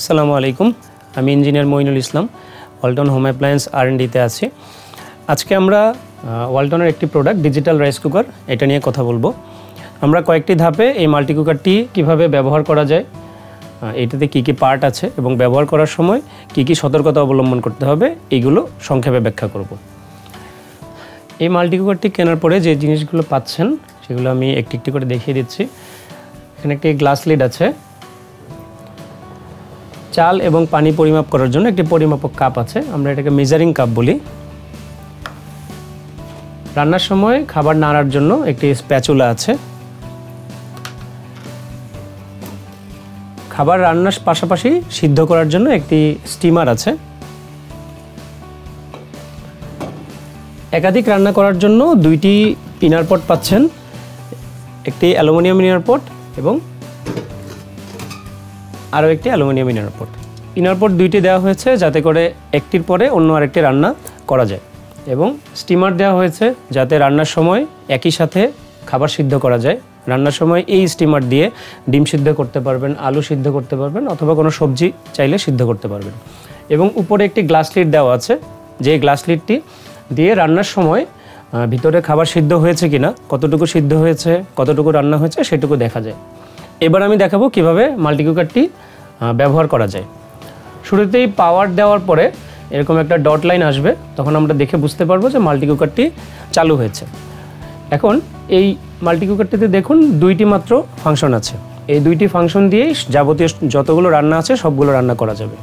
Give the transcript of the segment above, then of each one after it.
আসসালামু আলাইকুম, আমি engineer Moinul Islam, Walton home appliance R&Dতে আছি। আজকে আমরা ওয়ালটনের একটি প্রোডাক্ট ডিজিটাল রাইস কুকার এটা নিয়ে কথা বলবো। আমরা কয়েকটি ধাপে এই মাল্টি কুকারটি কীভাবে ব্যবহার করা যায়, এটাতে কী কী পার্ট আছে এবং ব্যবহার করার সময় কী কী সতর্কতা অবলম্বন করতে হবে, এইগুলো সংক্ষেপে ব্যাখ্যা করব। এই মাল্টি কুকারটি কেনার পরে যে জিনিসগুলো পাচ্ছেন সেগুলো আমি একটি একটি করে দেখিয়ে দিচ্ছি। এখানে একটি গ্লাস লিড আছে, চাল এবং পানি পরিমাপ করার জন্য একটি পরিমাপক কাপ আছে, আমরা এটাকে মেজারিং কাপ বলি। রান্নার সময় খাবার নাড়ার জন্য একটি স্প্যাচুলা আছে। খাবার রান্নার পাশাপাশি সিদ্ধ করার জন্য একটি স্টিমার আছে। একাধিক রান্না করার জন্য দুইটি ইনার পট পাচ্ছেন, একটি অ্যালুমিনিয়াম ইনার পট এবং আরও একটি অ্যালুমিনিয়াম ইনার পট। ইনার পট দুইটি দেওয়া হয়েছে যাতে করে একটির পরে অন্য আরেকটি রান্না করা যায়, এবং স্টিমার দেওয়া হয়েছে যাতে রান্নার সময় একই সাথে খাবার সিদ্ধ করা যায়। রান্নার সময় এই স্টিমার দিয়ে ডিম সিদ্ধ করতে পারবেন, আলু সিদ্ধ করতে পারবেন, অথবা কোনো সবজি চাইলে সিদ্ধ করতে পারবেন। এবং উপরে একটি গ্লাস লিড দেওয়া আছে, যে গ্লাস লিডটি দিয়ে রান্নার সময় ভিতরে খাবার সিদ্ধ হয়েছে কিনা, কতটুকু সিদ্ধ হয়েছে, কতটুকু রান্না হয়েছে সেটুকু দেখা যায়। এবার আমি দেখাবো কিভাবে মাল্টি কুকারটি ব্যবহার করা যায়। শুরুতেই পাওয়ার দেওয়ার পরে এরকম একটা ডট লাইন আসবে, তখন আমরা দেখে বুঝতে পারবো যে মাল্টি কুকারটি চালু হয়েছে। এখন এই মাল্টি কুকারটিতে দেখুন দুইটি মাত্র ফাংশন আছে। এই দুইটি ফাংশন দিয়েই যাবতীয় যতগুলো রান্না আছে সবগুলো রান্না করা যাবে।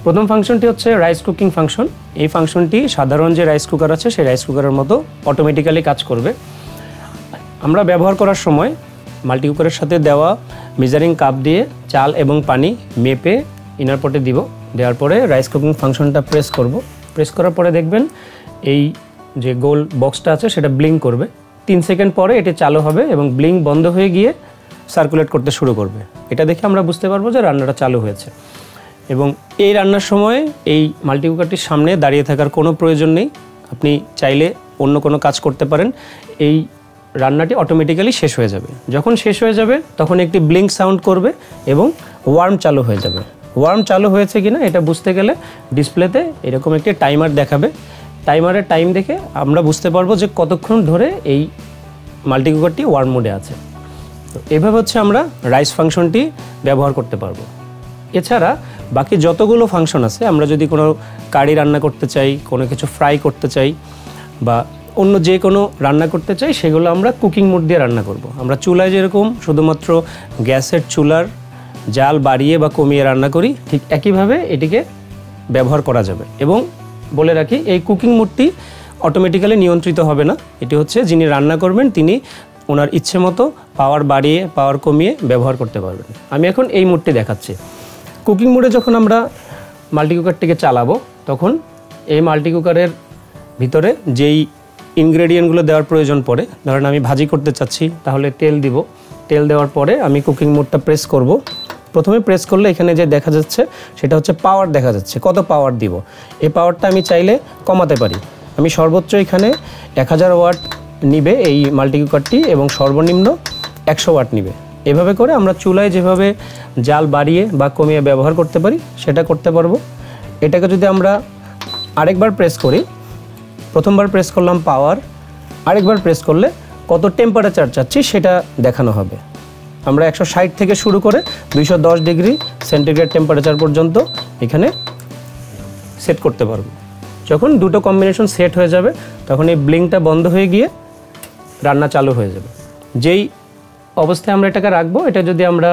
প্রথম ফাংশনটি হচ্ছে রাইস কুকিং ফাংশন। এই ফাংশনটি সাধারণ যে রাইস কুকার আছে সেই রাইস কুকারের মতো অটোমেটিক্যালি কাজ করবে। আমরা ব্যবহার করার সময় মাল্টি কুকারের সাথে দেওয়া মেজারিং কাপ দিয়ে চাল এবং পানি মেপে ইনার পটে দিব। দেওয়ার পরে রাইস কুকিং ফাংশনটা প্রেস করব। প্রেস করার পরে দেখবেন এই যে গোল বক্সটা আছে সেটা ব্লিঙ্ক করবে। 3 সেকেন্ড পরে এটি চালু হবে এবং ব্লিঙ্ক বন্ধ হয়ে গিয়ে সার্কুলেট করতে শুরু করবে। এটা দেখে আমরা বুঝতে পারবো যে রান্নাটা চালু হয়েছে। এবং এই রান্নার সময় এই মাল্টি কুকারটির সামনে দাঁড়িয়ে থাকার কোনো প্রয়োজন নেই, আপনি চাইলে অন্য কোনো কাজ করতে পারেন। এই রান্নাটি অটোমেটিক্যালি শেষ হয়ে যাবে। যখন শেষ হয়ে যাবে তখন একটি ব্লিঙ্ক সাউন্ড করবে এবং ওয়ার্ম চালু হয়ে যাবে। ওয়ার্ম চালু হয়েছে কিনা এটা বুঝতে গেলে ডিসপ্লেতে এরকম একটি টাইমার দেখাবে। টাইমারের টাইম দেখে আমরা বুঝতে পারবো যে কতক্ষণ ধরে এই মাল্টি কুকারটি ওয়ার্ম মোডে আছে। তো এভাবে হচ্ছে আমরা রাইস ফাংশনটি ব্যবহার করতে পারবো। এছাড়া বাকি যতগুলো ফাংশন আছে, আমরা যদি কোনো কারি রান্না করতে চাই, কোনো কিছু ফ্রাই করতে চাই বা অন্য যে কোনো রান্না করতে চাই, সেগুলো আমরা কুকিং মোড দিয়ে রান্না করব। আমরা চুলায় যেরকম শুধুমাত্র গ্যাসের চুলার জাল বাড়িয়ে বা কমিয়ে রান্না করি, ঠিক একইভাবে এটিকে ব্যবহার করা যাবে। এবং বলে রাখি, এই কুকিং মোডটি অটোমেটিক্যালি নিয়ন্ত্রিত হবে না। এটি হচ্ছে যিনি রান্না করবেন তিনি ওনার ইচ্ছে মতো পাওয়ার বাড়িয়ে পাওয়ার কমিয়ে ব্যবহার করতে পারবেন। আমি এখন এই মোডটি দেখাচ্ছি। কুকিং মোডে যখন আমরা মাল্টি কুকারটিকে চালাবো তখন এই মাল্টি কুকারের ভিতরে যেই ইনগ্রেডিয়েন্টগুলো দেওয়ার প্রয়োজন পড়ে, ধরেন আমি ভাজি করতে চাচ্ছি তাহলে তেল দিব। তেল দেওয়ার পরে আমি কুকিং মোডটা প্রেস করব। প্রথমে প্রেস করলে এখানে যে দেখা যাচ্ছে সেটা হচ্ছে পাওয়ার দেখা যাচ্ছে, কত পাওয়ার দিব। এই পাওয়ারটা আমি চাইলে কমাতে পারি। আমি সর্বোচ্চ এখানে 1000 ওয়াট নিবে এই মাল্টি কুকারটি এবং সর্বনিম্ন 100 ওয়াট নিবে। এভাবে করে আমরা চুলায় যেভাবে জাল বাড়িয়ে বা কমিয়ে ব্যবহার করতে পারি সেটা করতে পারবো। এটাকে যদি আমরা আরেকবার প্রেস করি, প্রথমবার প্রেস করলাম পাওয়ার, আরেকবার প্রেস করলে কত টেম্পারেচার চাচ্ছি সেটা দেখানো হবে। আমরা 160 থেকে শুরু করে 210 ডিগ্রি সেন্টিগ্রেড টেম্পারেচার পর্যন্ত এখানে সেট করতে পারবো। যখন দুটো কম্বিনেশন সেট হয়ে যাবে তখন এই ব্লিঙ্কটা বন্ধ হয়ে গিয়ে রান্না চালু হয়ে যাবে। যেই অবস্থায় আমরা এটাকে রাখবো, এটা যদি আমরা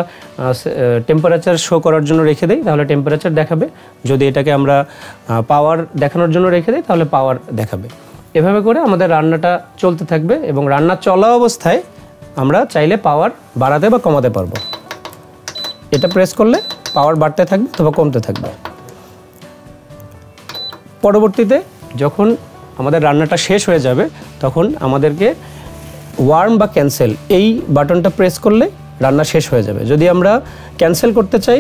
টেম্পারেচার শো করার জন্য রেখে দিই তাহলে টেম্পারেচার দেখাবে, যদি এটাকে আমরা পাওয়ার দেখানোর জন্য রেখে দিই তাহলে পাওয়ার দেখাবে। এভাবে করে আমাদের রান্নাটা চলতে থাকবে এবং রান্না চলা অবস্থায় আমরা চাইলে পাওয়ার বাড়াতে বা কমাতে পারবো। এটা প্রেস করলে পাওয়ার বাড়তে থাকবে অথবা কমতে থাকবে। পরবর্তীতে যখন আমাদের রান্নাটা শেষ হয়ে যাবে তখন আমাদেরকে ওয়ার্ম বা ক্যান্সেল এই বাটনটা প্রেস করলে রান্না শেষ হয়ে যাবে। যদি আমরা ক্যান্সেল করতে চাই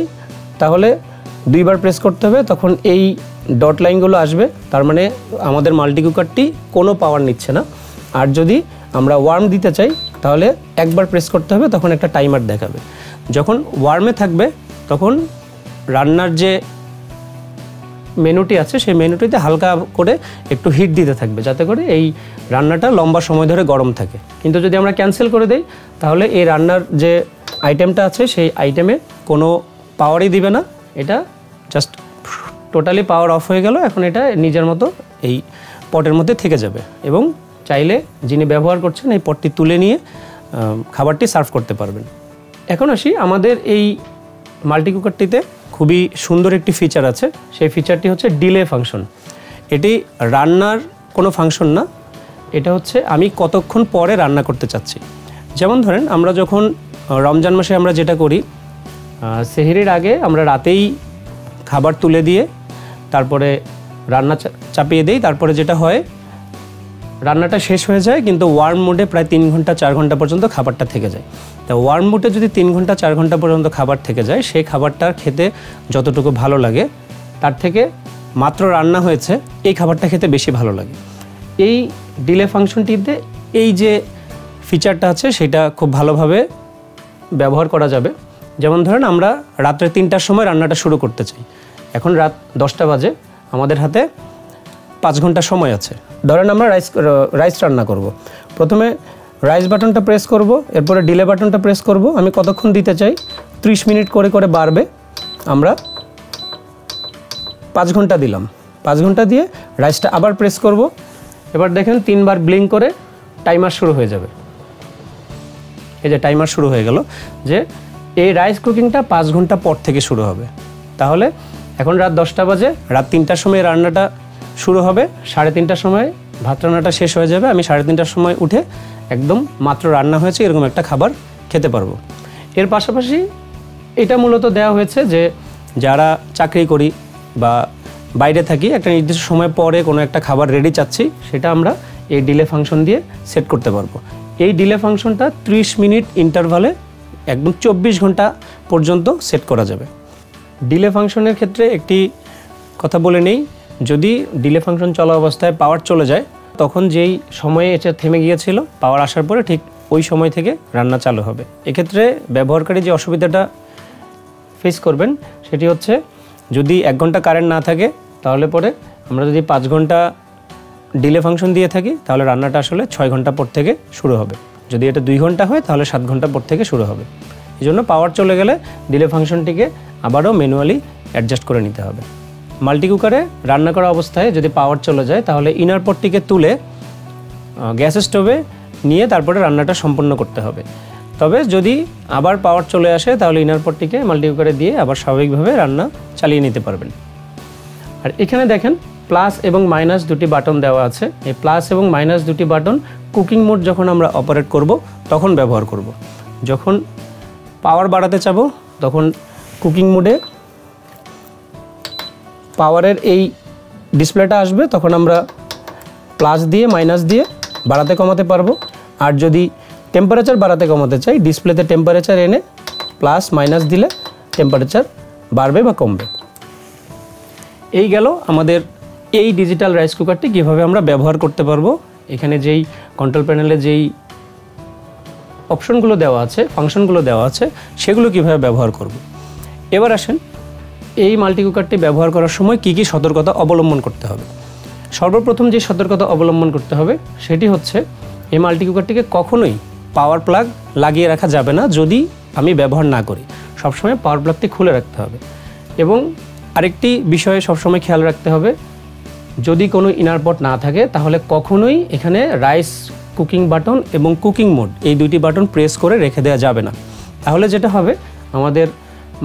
তাহলে 2 বার প্রেস করতে হবে, তখন এই ডট লাইনগুলো আসবে, তার মানে আমাদের মাল্টি কুকারটি কোনো পাওয়ার নিচ্ছে না। আর যদি আমরা ওয়ার্ম দিতে চাই তাহলে একবার প্রেস করতে হবে, তখন একটা টাইমার দেখাবে। যখন ওয়ার্মে থাকবে তখন রান্নার যে মেনুটি আছে সেই মেনুটিতে হালকা করে একটু হিট দিতে থাকবে, যাতে করে এই রান্নাটা লম্বা সময় ধরে গরম থাকে। কিন্তু যদি আমরা ক্যান্সেল করে দেই তাহলে এই রান্নার যে আইটেমটা আছে সেই আইটেমে কোনো পাওয়ারই দিবে না, এটা জাস্ট টোটালি পাওয়ার অফ হয়ে গেল। এখন এটা নিজের মতো এই পটের মধ্যে থেকে যাবে এবং চাইলে যিনি ব্যবহার করছেন এই পটটি তুলে নিয়ে খাবারটি সার্ভ করতে পারবেন। এখন আসি, আমাদের এই মাল্টি কুকারটিতে খুবই সুন্দর একটি ফিচার আছে, সেই ফিচারটি হচ্ছে ডিলে ফাংশন। এটি রান্নার কোনো ফাংশন না, এটা হচ্ছে আমি কতক্ষণ পরে রান্না করতে চাচ্ছি। যেমন ধরেন আমরা যখন রমজান মাসে আমরা যেটা করি, সেহরির আগে আমরা রাতেই খাবার তুলে দিয়ে তারপরে রান্না চাপিয়ে দিই, তারপরে যেটা হয় রান্নাটা শেষ হয়ে যায় কিন্তু ওয়ার্ম মোডে প্রায় 3 ঘন্টা 4 ঘন্টা পর্যন্ত খাবারটা থেকে যায়। তা ওয়ার্ম মোডে যদি 3 ঘন্টা 4 ঘন্টা পর্যন্ত খাবার থেকে যায়, সেই খাবারটার খেতে যতটুকু ভালো লাগে তার থেকে মাত্র রান্না হয়েছে এই খাবারটা খেতে বেশি ভালো লাগে। এই ডিলে ফাংশনটিতে এই যে ফিচারটা আছে সেটা খুব ভালোভাবে ব্যবহার করা যাবে। যেমন ধরেন আমরা রাত্রে 3টার সময় রান্নাটা শুরু করতে চাই, এখন রাত 10টা বাজে, আমাদের হাতে 5 ঘন্টা সময় আছে। ধরেন আমরা রাইস রান্না করব, প্রথমে রাইস বাটনটা প্রেস করব, এরপরে ডিলে বাটনটা প্রেস করব। আমি কতক্ষণ দিতে চাই 30 মিনিট করে করে বাড়বে, আমরা 5 ঘন্টা দিলাম। 5 ঘন্টা দিয়ে রাইসটা আবার প্রেস করব, এবার দেখেন 3 বার ব্লিঙ্ক করে টাইমার শুরু হয়ে যাবে। এই যে টাইমার শুরু হয়ে গেল যে এই রাইস কুকিংটা 5 ঘন্টা পর থেকে শুরু হবে। তাহলে এখন রাত 10টা বাজে, রাত 3টার সময় রান্নাটা শুরু হবে, 3:30টার সময় ভাত রান্নাটা শেষ হয়ে যাবে। আমি 3:30টার সময় উঠে একদম মাত্র রান্না হয়েছে এরকম একটা খাবার খেতে পারবো। এর পাশাপাশি এটা মূলত দেওয়া হয়েছে যে যারা চাকরি করি বা বাইরে থাকি, একটা নির্দিষ্ট সময় পরে কোনো একটা খাবার রেডি চাচ্ছি, সেটা আমরা এই ডিলে ফাংশন দিয়ে সেট করতে পারবো। এই ডিলে ফাংশনটা 30 মিনিট ইন্টারভালে একদম 24 ঘন্টা পর্যন্ত সেট করা যাবে। ডিলে ফাংশনের ক্ষেত্রে একটি কথা বলে নেই, যদি ডিলে ফাংশন চলা অবস্থায় পাওয়ার চলে যায় তখন যেই সময়ে এটা থেমে গিয়েছিল, পাওয়ার আসার পরে ঠিক ওই সময় থেকে রান্না চালু হবে। এক্ষেত্রে ব্যবহারকারী যে অসুবিধাটা ফেস করবেন সেটি হচ্ছে, যদি 1 ঘন্টা কারেন্ট না থাকে তাহলে পরে আমরা যদি 5 ঘন্টা ডিলে ফাংশন দিয়ে থাকি তাহলে রান্নাটা আসলে 6 ঘন্টা পর থেকে শুরু হবে। যদি এটা 2 ঘন্টা হয় তাহলে 7 ঘন্টা পর থেকে শুরু হবে। এই জন্য পাওয়ার চলে গেলে ডিলে ফাংশনটিকে আবারও ম্যানুয়ালি অ্যাডজাস্ট করে নিতে হবে। মাল্টি কুকারে রান্না করা অবস্থায় যদি পাওয়ার চলে যায় তাহলে ইনার পটটিকে তুলে গ্যাস স্টোভে নিয়ে তারপরে রান্নাটা সম্পূর্ণ করতে হবে। তবে যদি আবার পাওয়ার চলে আসে তাহলে ইনার পটটিকে মাল্টি কুকারে দিয়ে আবার স্বাভাবিকভাবে রান্না চালিয়ে নিতে পারবেন। আর এখানে দেখেন প্লাস এবং মাইনাস দুটি বাটন দেওয়া আছে। এই প্লাস এবং মাইনাস দুটি বাটন কুকিং মোড যখন আমরা অপারেট করব তখন ব্যবহার করব। যখন পাওয়ার বাড়াতে চাবো তখন কুকিং মোডে পাওয়ারের এই ডিসপ্লেটা আসবে, তখন আমরা প্লাস দিয়ে মাইনাস দিয়ে বাড়াতে কমাতে পারবো। আর যদি টেম্পারেচার বাড়াতে কমাতে চাই, ডিসপ্লেতে টেম্পারেচার এনে প্লাস মাইনাস দিলে টেম্পারেচার বাড়বে বা কমবে। এই গেল আমাদের এই ডিজিটাল রাইস কুকারটি কীভাবে আমরা ব্যবহার করতে পারবো। এখানে যেই কন্ট্রোল প্যানেলে যেই অপশনগুলো দেওয়া আছে, ফাংশনগুলো দেওয়া আছে, সেগুলো কিভাবে ব্যবহার করব। এবার আসেন এই মাল্টি কুকারটি ব্যবহার করার সময় কি কি সতর্কতা অবলম্বন করতে হবে। সর্বপ্রথম যে সতর্কতা অবলম্বন করতে হবে সেটি হচ্ছে, এই মাল্টি কুকারটিকে কখনোই পাওয়ার প্লাগ লাগিয়ে রাখা যাবে না যদি আমি ব্যবহার না করি। সবসময় পাওয়ার প্লাগটি খুলে রাখতে হবে। এবং আরেকটি বিষয়ে সবসময় খেয়াল রাখতে হবে, যদি কোনো ইনার পট না থাকে তাহলে কখনোই এখানে রাইস কুকিং বাটন এবং কুকিং মোড এই দুইটি বাটন প্রেস করে রেখে দেওয়া যাবে না। তাহলে যেটা হবে, আমাদের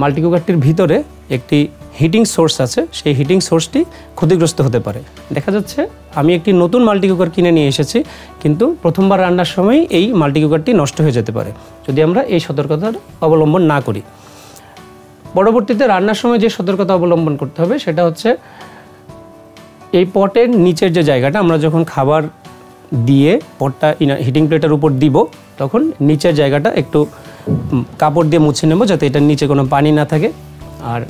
মাল্টি কুকারটির ভিতরে একটি হিটিং সোর্স আছে, সেই হিটিং সোর্সটি ক্ষতিগ্রস্ত হতে পারে। দেখা যাচ্ছে আমি একটি নতুন মাল্টি কুকার কিনে নিয়ে এসেছি, কিন্তু প্রথমবার রান্নার সময় এই মাল্টি কুকারটি নষ্ট হয়ে যেতে পারে যদি আমরা এই সতর্কতার অবলম্বন না করি। পরবর্তীতে রান্নার সময় যে সতর্কতা অবলম্বন করতে হবে সেটা হচ্ছে, এই পটের নিচের যে জায়গাটা, আমরা যখন খাবার দিয়ে পটটা হিটিং প্লেটের উপর দিব তখন নিচের জায়গাটা একটু কাপড় দিয়ে মুছে নেব যাতে এটার নিচে কোনো পানি না থাকে। আর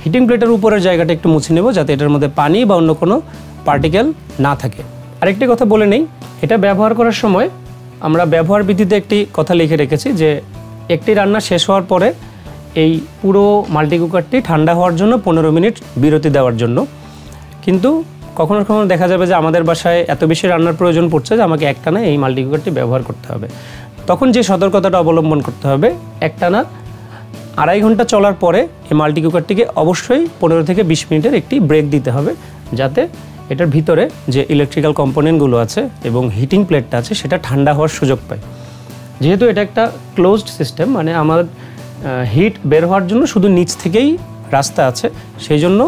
হিটিং প্লেটের উপরের জায়গাটা একটু মুছে নেব যাতে এটার মধ্যে পানি বা অন্য কোনো পার্টিকেল না থাকে। আরেকটি কথা বলে নেই, এটা ব্যবহার করার সময় আমরা ব্যবহার বিধিতে একটি কথা লিখে রেখেছি যে একটি রান্না শেষ হওয়ার পরে এই পুরো মাল্টি কুকারটি ঠান্ডা হওয়ার জন্য 15 মিনিট বিরতি দেওয়ার জন্য। কিন্তু কখনো কখনো দেখা যাবে যে আমাদের বাসায় এত বেশি রান্নার প্রয়োজন পড়ছে যে আমাকে একটানা এই মাল্টি কুকারটি ব্যবহার করতে হবে। তখন যে সতর্কতাটা অবলম্বন করতে হবে, একটানা 2.5 ঘন্টা চলার পরে এই মাল্টি কুকারটিকে অবশ্যই 15 থেকে 20 মিনিটের একটি ব্রেক দিতে হবে, যাতে এটার ভিতরে যে ইলেকট্রিক্যাল কম্পোনেন্টগুলো আছে এবং হিটিং প্লেটটা আছে সেটা ঠান্ডা হওয়ার সুযোগ পায়। যেহেতু এটা একটা ক্লোজড সিস্টেম, মানে আমার হিট বের হওয়ার জন্য শুধু নিচ থেকেই রাস্তা আছে, সেই জন্য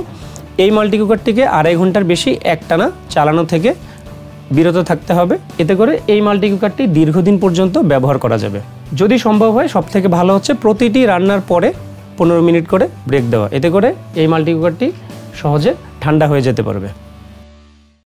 এই মাল্টি কুকারটিকে 2.5 ঘন্টার বেশি একটানা চালানো থেকে বিরত থাকতে হবে। এতে করে এই মাল্টি কুকারটি দীর্ঘদিন পর্যন্ত ব্যবহার করা যাবে। যদি সম্ভব হয় সবথেকে ভালো হচ্ছে প্রতিটি রান্নার পরে 15 মিনিট করে ব্রেক দেওয়া, এতে করে এই মাল্টি কুকারটি সহজে ঠান্ডা হয়ে যেতে পারবে।